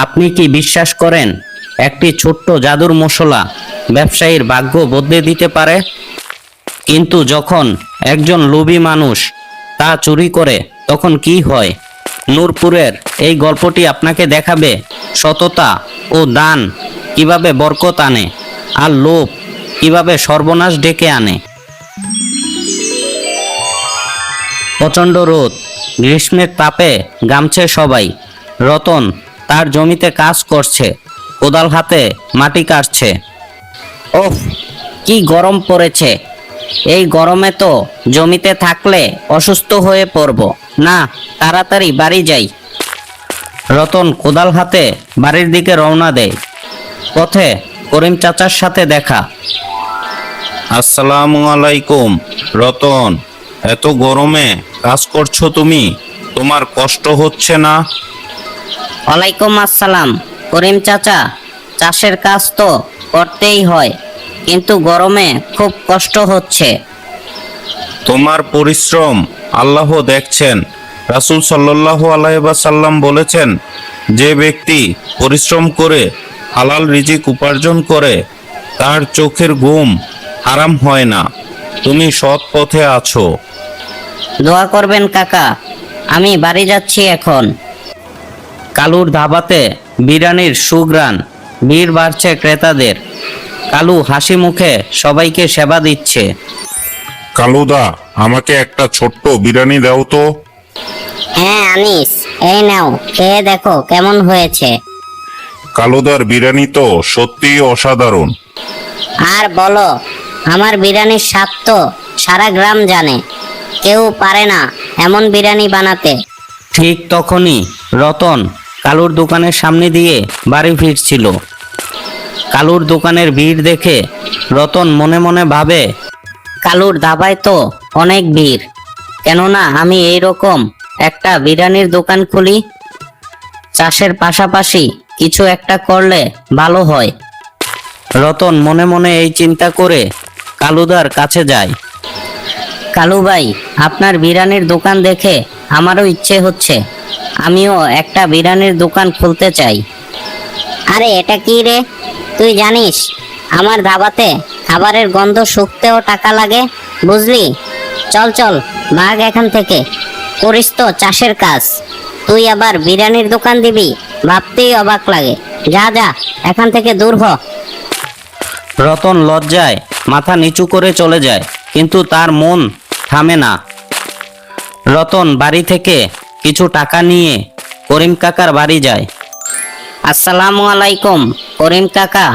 আপনি কি বিশ্বাস করেন একটি ছোট্ট জাদুর মশলা ব্যবসায়ীর ভাগ্য বদলে দিতে পারে? কিন্তু যখন একজন লোভী মানুষ তা চুরি করে তখন কি হয়? নূরপুরের এই গল্পটি আপনাকে দেখাবে সততা ও দান কিভাবে বরকত আনে, আর লোভ কিভাবে সর্বনাশ ডেকে আনে। প্রচণ্ড রোদ, গ্রীষ্মের তাপে ঘামছে সবাই। রতন তার জমিতে কাজ করছে, কোদাল হাতে মাটি কাটছে। ওহ, কি গরম পড়েছে! এই গরমে তো জমিতে থাকলে অসুস্থ হয়ে পড়ব। না, তাড়াতাড়ি বাড়ি যাই। রতন কোদাল হাতে বাড়ির দিকে রওনা দেয়। পথে করিম চাচার সাথে দেখা। আসসালামু আলাইকুম। রতন, এত গরমে কাজ করছো তুমি? তোমার কষ্ট হচ্ছে না? ওয়ালাইকুম আসসালাম করিম চাচা, চাষের কাজ তো করতেই হয়, কিন্তু গরমে খুব কষ্ট হচ্ছে। তোমার পরিশ্রম আল্লাহ দেখছেন। রাসূল সাল্লাল্লাহু আলাইহি ওয়াসাল্লাম বলেছেন, যে ব্যক্তি পরিশ্রম করে হালাল রিজিক উপার্জন করে তার চোখের ঘুম হারাম হয় না। তুমি সৎ পথে আছো। দোয়া করবেন কাকা, আমি বাড়ি যাচ্ছি এখন। কালুর ধাবাতে বিরিয়ানির সুঘ্রাণ, ভিড় বাড়ছে ক্রেতাদের। কালু হাসি মুখে সবাইকে সেবা দিচ্ছে। কালুদা, আমাকে একটা ছোট্ট বিরিয়ানি দাও তো। হ্যাঁ আনিস, এই নাও, খেয়ে দেখো কেমন হয়েছে। কালুদার বিরিয়ানি তো সত্যিই অসাধারণ। আর বলো, আমার বিরিয়ানির স্বাদ তো সারা গ্রাম জানে। কেউ পারে না এমন বিরিয়ানি বানাতে। ঠিক তখনই রতন কালুর দোকানের সামনে দিয়ে বাড়ি ফিরছিল। কালুর দোকানের ভিড় দেখে রতন মনে মনে ভাবে, কালুর ধাবায় তো অনেক ভিড়, কেননা আমি এইরকম একটা বিরিয়ানির দোকান খুলি। চাষের পাশাপাশি কিছু একটা করলে ভালো হয়। রতন মনে মনে এই চিন্তা করে কালুদার কাছে যায়। কালু ভাই, আপনার বিরিয়ানির দোকান দেখে আমারও ইচ্ছে হচ্ছে, আমিও একটা বিরিয়ানির দোকান খুলতে চাই। আরে এটা কি রে, তুই জানিস আমার ধাবাতে খাবারের গন্ধ শুকতেও টাকা লাগে, বুঝলি? চল চল, ভাগ এখান থেকে। করিস তো চাষের কাজ, তুই আবার বিরিয়ানির দোকান দিবি, ভাবতেই অবাক লাগে। যা যা, এখান থেকে দূর হ। রতন লজ্জায় মাথা নিচু করে চলে যায়, কিন্তু তার মন থামে না। রতন বাড়ি থেকে কিছু টাকা নিয়ে করিম কাকার বাড়ি যায়। আসসালামু আলাইকুম করিম কাকা।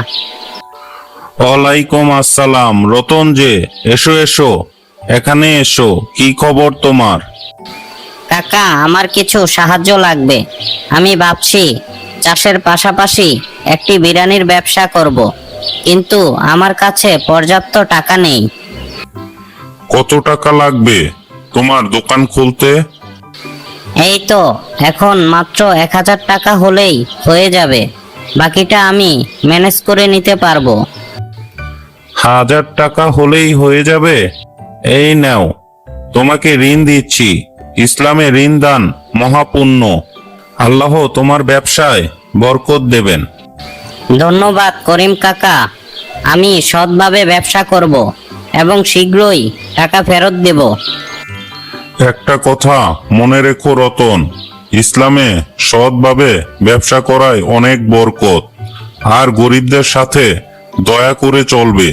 ওয়ালাইকুম আসসালাম। রতন যে, এসো এসো, এখানে এসো। কি খবর তোমার? কাকা, আমার কিছু সাহায্য লাগবে। আমি ভাবছি চাষের পাশাপাশি একটি বিরিয়ানির ব্যবসা করব, কিন্তু আমার কাছে পর্যাপ্ত টাকা নেই। কত টাকা লাগবে তোমার দোকান খুলতে? এই তো এখন মাত্র 1000 টাকা হলেই হয়ে যাবে, বাকিটা আমি ম্যানেজ করে নিতে পারবো। 1000 টাকা হলেই হয়ে যাবে? এই নাও, তোমাকে ঋণ দিচ্ছি। ইসলামে ঋণ দান মহাপুণ্য। আল্লাহ তোমার ব্যবসায় বরকত দেবেন। ধন্যবাদ করিম কাকা, আমি সৎভাবে ব্যবসা করব এবং শীঘ্রই টাকা ফেরত দেব। একটা কথা মনে রেখো রতন, ইসলামে সৎভাবে ব্যবসা করায় অনেক বরকত। আর গরিবদের সাথে দয়া করে চলবে,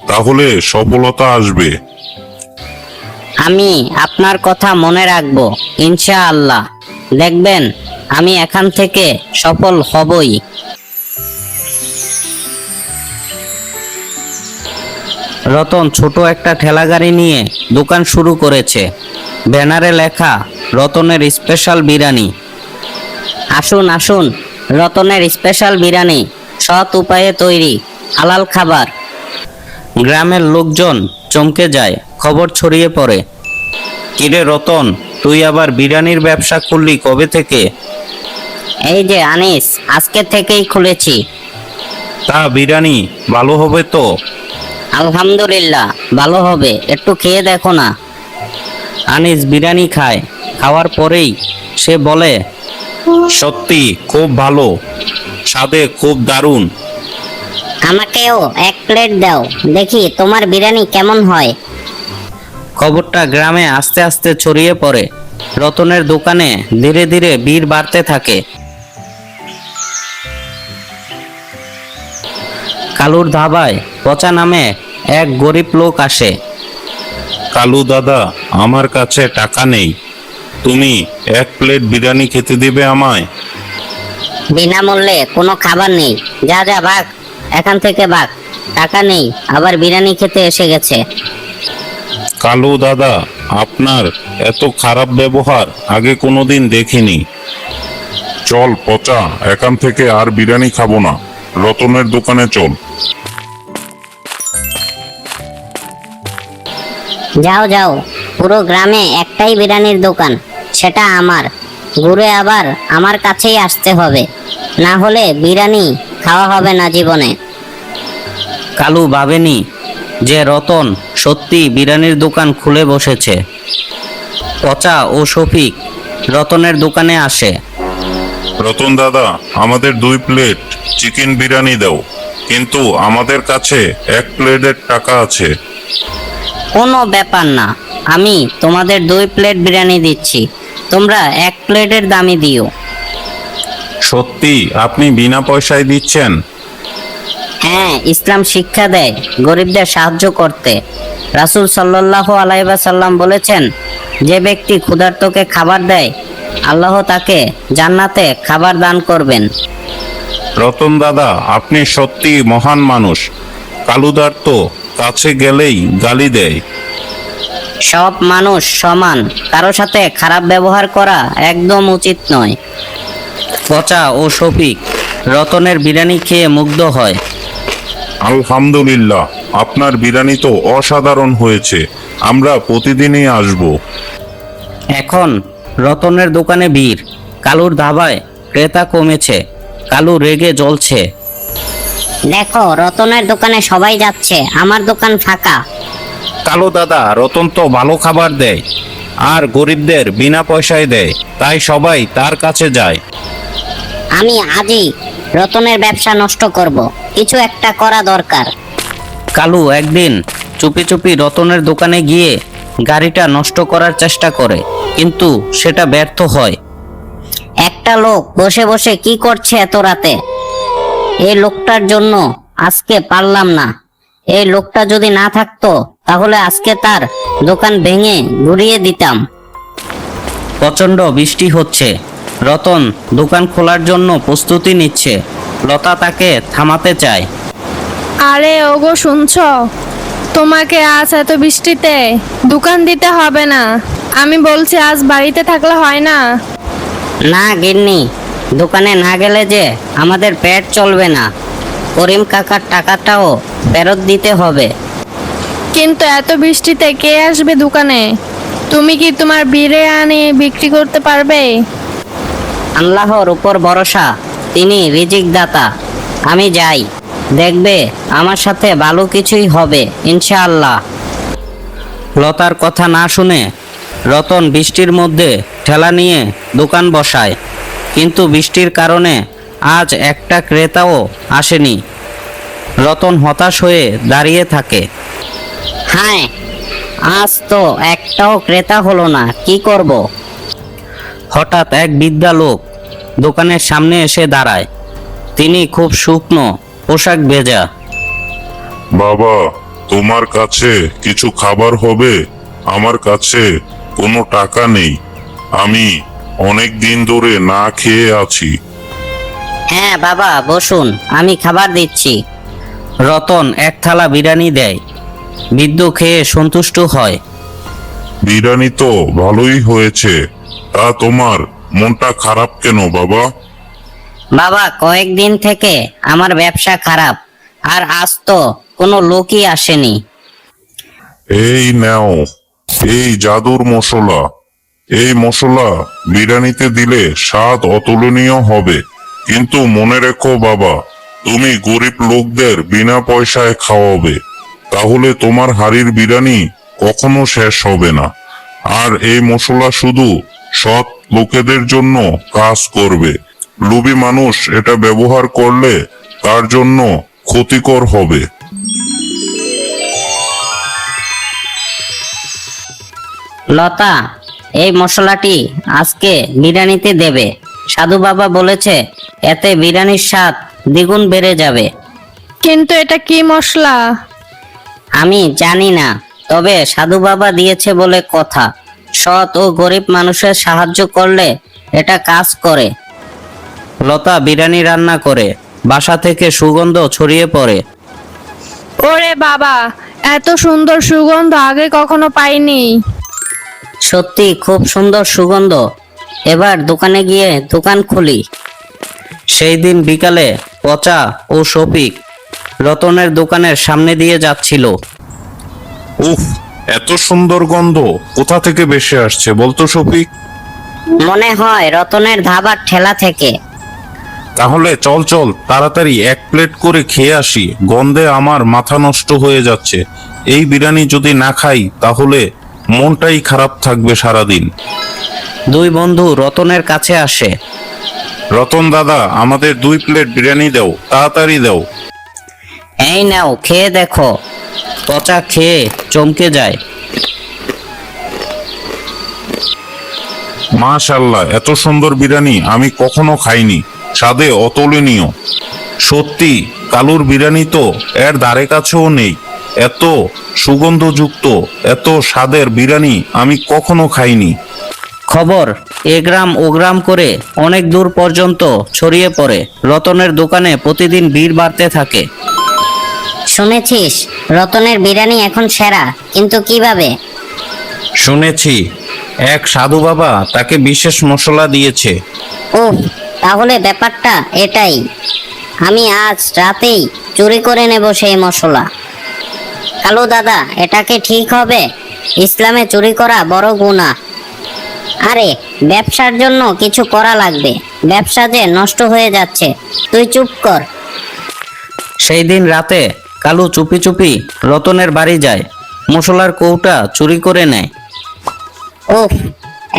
তাহলে সফলতা আসবে। আমি আপনার কথা মনে রাখবো ইনশাআল্লাহ। দেখবেন আমি এখান থেকে সফল হবই। রতন ছোট একটা ঠেলাগাড়ি নিয়ে দোকান শুরু করেছে। ব্যানারে লেখা রতনের স্পেশাল বিরিয়ানি। আসুন আসুন, রতনের স্পেশাল বিরিয়ানি, সৎ উপায়ে তৈরি হালাল খাবার। গ্রামের লোকজন চমকে যায়, খবর ছড়িয়ে পড়ে। কিরে রতন, তুই আবার বিরিয়ানির ব্যবসা খুললি কবে থেকে? এই যে আনিস, আজকে থেকেই খুলেছি। তা বিরিয়ানি ভালো হবে তো? আলহামদুলিল্লাহ ভালো হবে, একটু খেয়ে দেখো না। আনিস বিরিয়ানি খায়। খাওয়ার পরেই সে বলে, সত্যি খুব ভালো, স্বাদে খুব দারুণ। আমাকেও এক প্লেট দাও, দেখি তোমার বিরিয়ানি কেমন হয়। খবরটা গ্রামে আস্তে আস্তে ছড়িয়ে পড়ে। রতনের দোকানে ধীরে ধীরে ভিড় বাড়তে থাকে। কালুর ধাবায় পচা নামে এক গরিব লোক আসে। কালু দাদা, আমার কাছে টাকা নেই, তুমি এক প্লেট বিরিয়ানি খেতে দিবে আমায়? বিনামূল্যে কোনো খাবার নেই, যা যা ভাগ এখান থেকে ভাগ। টাকা নেই, আবার বিরিয়ানি খেতে এসে গেছে। কালু দাদা, আপনার এত খারাপ ব্যবহার আগে কোনোদিন দেখিনি। চল পচা, এখান থেকে আর বিরিয়ানি খাবো না, রতনের দোকানে চল। যাও যাও, পুরো গ্রামে একটাই বিরিয়ানির দোকান, সেটা আমার। ঘুরে আবার আমার কাছেই আসতে হবে, না হলে বিরিয়ানি খাওয়া হবে না জীবনে। কালু ভাবেনি যে রতন সত্যি বিরিয়ানির দোকান খুলে বসেছে। পচা ও শফিক রতনের দোকানে আসে। রতন দাদা, আমাদের 2 প্লেট চিকেন বিরিয়ানি দাও, কিন্তু আমাদের কাছে 1 প্লেটের টাকা আছে। কোনো ব্যাপার না, আমি তোমাদের 2 প্লেট বিরিয়ানি দিচ্ছি, তোমরা 1 প্লেটের দামই দিও। সত্যি আপনি বিনা পয়সায় দিচ্ছেন? হ্যাঁ, ইসলাম শিক্ষা দেয় গরিবদের সাহায্য করতে। রাসূল সাল্লাল্লাহু আলাইহি ওয়াসাল্লাম বলেছেন, যে ব্যক্তি ক্ষুধার্তকে খাবার দেয়, আল্লাহ তাকে জান্নাতে খাবার দান করবেন। রতন দাদা, আপনি সত্যি মহান মানুষ। কালুদার তো কাছে গেলেই গালি দেয়। সব মানুষ সমান, কারো সাথে খারাপ ব্যবহার করা একদম উচিত নয়। পচা ও শফিক রতনের বিরিয়ানি খেয়ে মুগ্ধ হয়। আলহামদুলিল্লাহ, আপনার বিরিয়ানি তো অসাধারণ হয়েছে, আমরা প্রতিদিনই আসব। এখন রতনের দোকানে ভিড়। কালুর ধাবায় ক্রেতা কমেছে। কালু রেগে জ্বলছে। দেখো, রতনের দোকানে সবাই যাচ্ছে, আমার দোকান ফাঁকা। কালু দাদা, রতন তো ভালো খাবার দেয় আর গরিবদের বিনা পয়সায় দেয়, তাই সবাই তার কাছে যায়। আমি আজই রতনের ব্যবসা নষ্ট করব, কিছু একটা করা দরকার। কালু একদিন চুপি চুপি রতনের দোকানে গিয়ে গাড়িটা নষ্ট করার চেষ্টা করে, কিন্তু সেটা ব্যর্থ হয়। একটা লোক বসে বসে কি করছে এত রাতে? এই লোকটার জন্য আজকে পারলাম না। এই লোকটা যদি না থাকতো, তাহলে আজকে তার দোকান ভেঙে গুড়িয়ে দিতাম। প্রচণ্ড বৃষ্টি হচ্ছে। রতন দোকান খোলার জন্য প্রস্তুতি নিচ্ছে। লতা তাকে থামাতে চায়। আরে ওগো, শুনছো? তোমাকে আজ এত বৃষ্টিতে দোকান দিতে হবে না, আমি বলছি আজ বাড়িতে থাকলে হয় না? না গিন্নি, দোকানে না গেলে যে আমাদের পেট চলবে না। করিম কাকার টাকাটাও ফেরত দিতে হবে। কিন্তু এত বৃষ্টিতে কে আসবে দোকানে? তুমি কি তোমার বিরিয়ানি বিক্রি করতে পারবে? আল্লাহর উপর ভরসা, তিনি রিজিক দাতা। আমি যাই, দেখবে আমার সাথে ভালো কিছুই হবে ইনশাআল্লাহ। লতার কথা না শুনে রতন বৃষ্টির মধ্যে ঠেলা নিয়ে দোকান বসায়, কিন্তু বৃষ্টির কারণে আজ একটা ক্রেতাও আসেনি। রতন হতাশ হয়ে দাঁড়িয়ে থাকে। হ্যাঁ, আজ তো একটাও ক্রেতা হলো না, কি করব? হঠাৎ এক বৃদ্ধা লোক দোকানের সামনে এসে দাঁড়ায়। তিনি খুব শুকনো, পোশাক ভেজা। বাবা, তোমার কাছে কিছু খাবার হবে? আমার কাছে কোনো টাকা নেই, আমি অনেক দিন ধরে না খেয়ে আছি। হ্যাঁ বাবা, বসুন, আমি খাবার দিচ্ছি। রতন এক থালা বিরিয়ানি দেয়। বৃদ্ধ খেয়ে সন্তুষ্ট হয়। বিরিয়ানি তো ভালোই হয়েছে, তা তোমার মনটা খারাপ কেন বাবা? বাবা, কয়েকদিন থেকে আমার ব্যবসা খারাপ, আর আজ তো কোনো লোকই আসেনি। এই নাও, এই জাদুর মশলা। এই মশলা বিরিয়ানিতে দিলে স্বাদ অতুলনীয় হবে, কিন্তু মনে রেখো বাবা, তুমি গরিব লোকদের বিনা পয়সায় খাওয়াবে, তাহলে তোমার হাড়ির বিরিয়ানি কখনো শেষ হবে না। আর এই মশলা শুধু সৎ লোকেদের জন্য কাজ করবে। লোভী মানুষ এটা ব্যবহার করলে তার জন্য ক্ষতিকর হবে। লতা, এই মশলাটি আজকে বিরিয়ানিতে দেবে। সাধু বাবা বলেছে এতে বিরিয়ানির স্বাদ দ্বিগুণ বেড়ে যাবে। কিন্তু এটা কি মশলা? আমি জানি না, তবে সাধু বাবা দিয়েছে বলে কথা। সৎ ও গরিব মানুষের সাহায্য করলে এটা কাজ করে। লতা বিরিয়ানি রান্না করে বাসা থেকে সুগন্ধ ছড়িয়ে পড়ে। ওরে বাবা, এত সুন্দর সুগন্ধ আগে কখনো পাইনি। সত্যি খুব সুন্দর সুগন্ধ। এবার দোকানে গিয়ে দোকান খুলি। সেই দিন বিকালে পচা ও শফিক রতনের দোকানের সামনে দিয়ে যাচ্ছিল। উফ, এত সুন্দর গন্ধ কোথা থেকে ভেসে আসছে বলতো শফিক? মনে হয় রতনের ধাবার ঠেলা থেকে। তাহলে চল চল তাড়াতাড়ি এক প্লেট করে খেয়ে আসি, গন্ধে আমার মাথা নষ্ট হয়ে যাচ্ছে। এই বিরিয়ানি যদি না খাই তাহলে মনটাই খারাপ থাকবে সারাদিন। দুই বন্ধু রতনের কাছে আসে। রতন দাদা, আমাদের 2 প্লেট বিরিয়ানি দাও, তাড়াতাড়ি দাও। এই নাও, খেয়ে দেখো। পচা খেয়ে চমকে যায়। মাশাআল্লাহ, এত সুন্দর বিরিয়ানি আমি কখনো খাইনি, স্বাদে অতুলনীয়। সত্যি কালুর বিরিয়ানি তো এর ধারে কাছেও নেই। এত সুগন্ধযুক্ত, এত স্বাদের বিরিয়ানি আমি কখনো খাইনি। খবর এ গ্রাম ও গ্রাম করে অনেক দূর পর্যন্ত ছড়িয়ে পড়ে। রতনের দোকানে প্রতিদিন ভিড় বাড়তে থাকে। শুনেছিস রতনের বিরিয়ানি এখন সেরা, কিন্তু কিভাবে? শুনেছি এক সাধু বাবা তাকে বিশেষ মশলা দিয়েছে। ওহ, তাহলে ব্যাপারটা এটাই। আমি আজ রাতেই চুরি করে নেব সেই মশলা। কালু দাদা, এটা কি ঠিক হবে? ইসলামে চুরি করা বড় গুনাহ। আরে, ব্যবসার জন্য কিছু করা লাগবে। ব্যবসা যে নষ্ট হয়ে যাচ্ছে। তুই চুপ কর। সেই দিন রাতে কালু চুপি চুপি রতনের বাড়ি যায়, মশলার কৌটা চুরি করে নেয়। ওহ,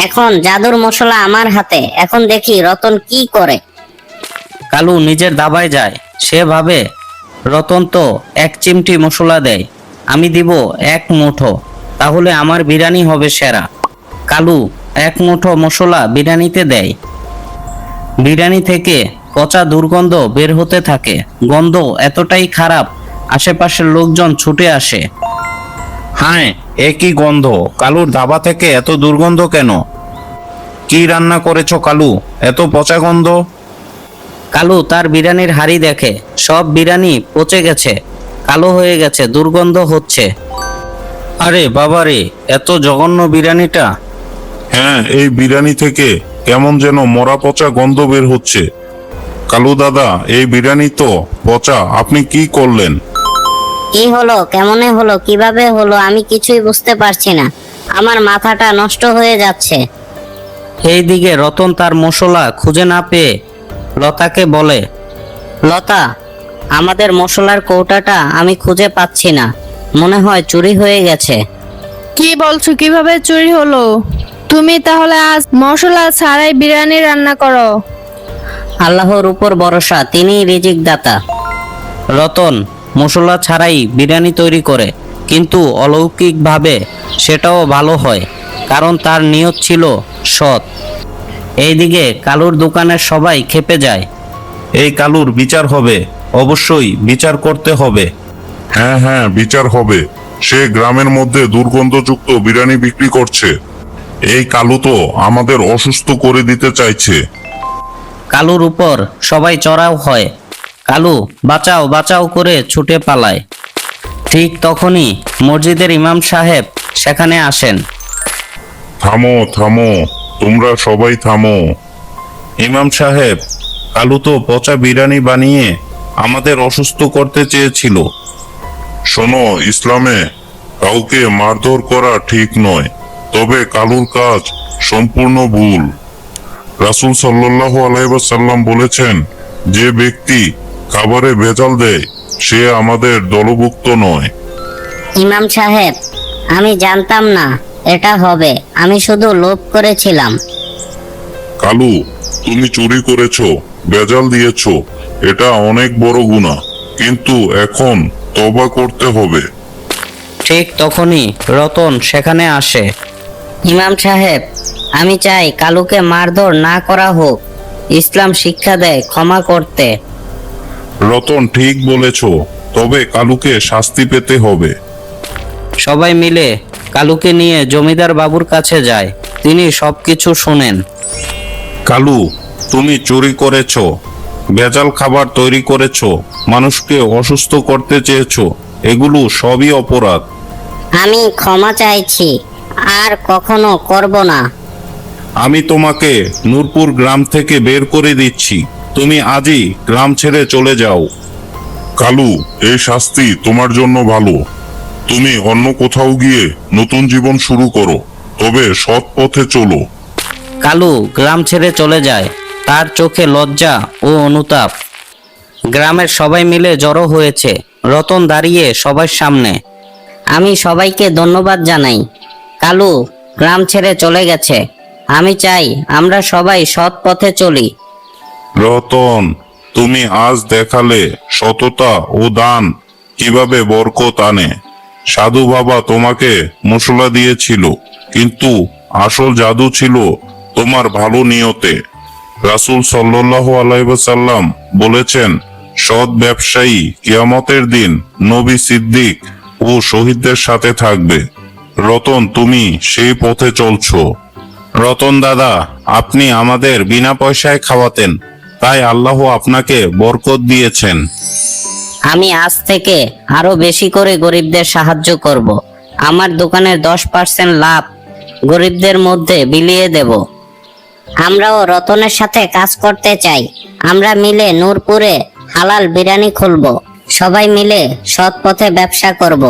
এখন জাদুর মশলা আমার হাতে। এখন দেখি রতন কি করে। কালু নিজের দাবায় যায়। সে ভাবে রতন তো 1 চিমটি মশলা দেয়, আমি দিব 1 মুঠো, তাহলে আমার বিরিয়ানি হবে সেরা। কালু 1 মুঠো মশলা বিরিয়ানিতে দেয়। বিরিয়ানি থেকে পচা দুর্গন্ধ বের হতে থাকে। গন্ধ এতটাই খারাপ, আশেপাশের লোকজন ছুটে আসে। হ্যাঁ, একই গন্ধ। কালুর ধাবা থেকে এত দুর্গন্ধ কেন? কি রান্না করেছো কালু, এত পচা গন্ধ? কালু তার বিরিয়ানির হাড়ি দেখে, সব বিরিয়ানি পচে গেছে, কালো হয়ে গেছে, দুর্গন্ধ হচ্ছে। আরে বাবারে, এত জঘন্য বিরিয়ানিটা! হ্যাঁ, এই বিরিয়ানি থেকে কেমন যেন মরা পচা গন্ধ বের হচ্ছে। কালু দাদা, এই বিরিয়ানি তো পচা, আপনি কি করলেন? কি হলো? কেমনে হলো? কিভাবে হলো? আমি কিছুই বুঝতে পারছি না। আমার মাথাটা নষ্ট হয়ে যাচ্ছে। এইদিকে রতন তার মশলা খুঁজে না পেয়ে লতাকে বলে, লতা, আমাদের মশলার কৌটাটা আমি খুঁজে পাচ্ছি না। মনে হয় চুরি হয়ে গেছে। কি বলছো? কিভাবে চুরি হলো? তুমি তাহলে আজ মশলা ছাড়াই বিরিয়ানি রান্না করো। আল্লাহর উপর ভরসা, তিনিই রিজিক দাতা। রতন মশলা ছাড়াই বিরিয়ানি তৈরি করে, কিন্তু অলৌকিকভাবে সেটাও ভালো হয়, কারণ তার নিয়ত ছিল সৎ। এইদিকে কালুর দোকানের সবাই খেপে যায়। এই কালুর বিচার হবে, অবশ্যই বিচার করতে হবে। হ্যাঁ হ্যাঁ, বিচার হবে। সে গ্রামের মধ্যে দুর্গন্ধযুক্ত বিরিয়ানি বিক্রি করছে। এই কালু তো আমাদের অসুস্থ করে দিতে চাইছে। কালুর উপর সবাই চড়াও হয়। কালু বাঁচাও বাঁচাও করে ছুটে পালায়। ঠিক তখনই মসজিদের ইমাম সাহেব সেখানে আসেন। থামো থামো, তোমরা সবাই থামো। ইমাম সাহেব, কালু তো পচা বিরিয়ানি বানিয়ে আমাদের অসুস্থ করতে চেয়েছিল। শোনো, ইসলামে কাউকে মারধর করা ঠিক নয়, তবে কালুর কাজ সম্পূর্ণ ভুল। রাসূল সাল্লাল্লাহু আলাইহি ওয়াসাল্লাম বলেছেন, যে ব্যক্তি খাবারে ভেজাল দেয় সে আমাদের দলভুক্ত নয়। ইমাম সাহেব, আমি জানতাম না এটা হবে। আমি শুধু লোভ করেছিলাম। কালু, তুমি চুরি করেছো, বেজাল দিয়েছো, এটা অনেক বড় গুনাহ, কিন্তু এখন তওবা করতে হবে। ঠিক তখনই রতন সেখানে আসে। ইমাম সাহেব, আমি চাই কালুকে মারধর না করা হোক। ইসলাম শিক্ষা দেয় ক্ষমা করতে। রতন ঠিক বলেছো, তবে কালুকে শাস্তি পেতে হবে। সবাই মিলে কালুকে নিয়ে জমিদার বাবুর কাছে যায়। তিনি সবকিছু শুনেন। কালু, তুমি চুরি করেছো, ভেজাল খাবার তৈরি করেছো, মানুষকে অসুস্থ করতে চেয়েছো, এগুলো সবই অপরাধ। আমি ক্ষমা চাইছি, আর কখনো করব না। আমি তোমাকে নূরপুর গ্রাম থেকে বের করে দিচ্ছি। তুমি আজই গ্রাম ছেড়ে চলে যাও। কালু, এই শাস্তি তোমার জন্য ভালো। তুমি অন্য কোথাও গিয়ে নতুন জীবন শুরু করো, তবে সৎ পথে চলো। কালু গ্রাম ছেড়ে চলে যায়। তার চোখে লজ্জা ও অনুতাপ। গ্রামের সবাই মিলে জড়ো হয়েছে। রতন দাঁড়িয়ে সবার সামনে। আমি সবাইকে ধন্যবাদ জানাই। কালু গ্রাম ছেড়ে চলে গেছে। আমি চাই আমরা সবাই সৎ পথে চলি। রতন, তুমি আজ দেখালে সততা ও দান কিভাবে বরকত আনে। সাধু বাবা তোমাকে মশলা দিয়েছিল, কিন্তু আসল জাদু ছিল তোমার ভালো নিয়তে। রাসূল সাল্লাল্লাহু আলাইহি ওয়াসাল্লাম বলেছেন, সৎ ব্যবসায়ী কিয়ামতের দিন নবী, সিদ্দিক ও শহীদদের সাথে থাকবে। রতন, তুমি সেই পথে চলছো। রতন দাদা, আপনি আমাদের বিনা পয়সায় খাওয়াতেন, তাই আল্লাহ আপনাকে বরকত দিয়েছেন। আমি আজ থেকে আরো বেশি করে গরিবদের সাহায্য করব। আমার দোকানের 10% লাভ গরিবদের মধ্যে বিলিয়ে দেব। আমরাও রতনের সাথে কাজ করতে চাই। আমরা মিলে নূরপুরে হালাল বিরিয়ানি খুলব। সবাই মিলে সৎ পথে ব্যবসা করব।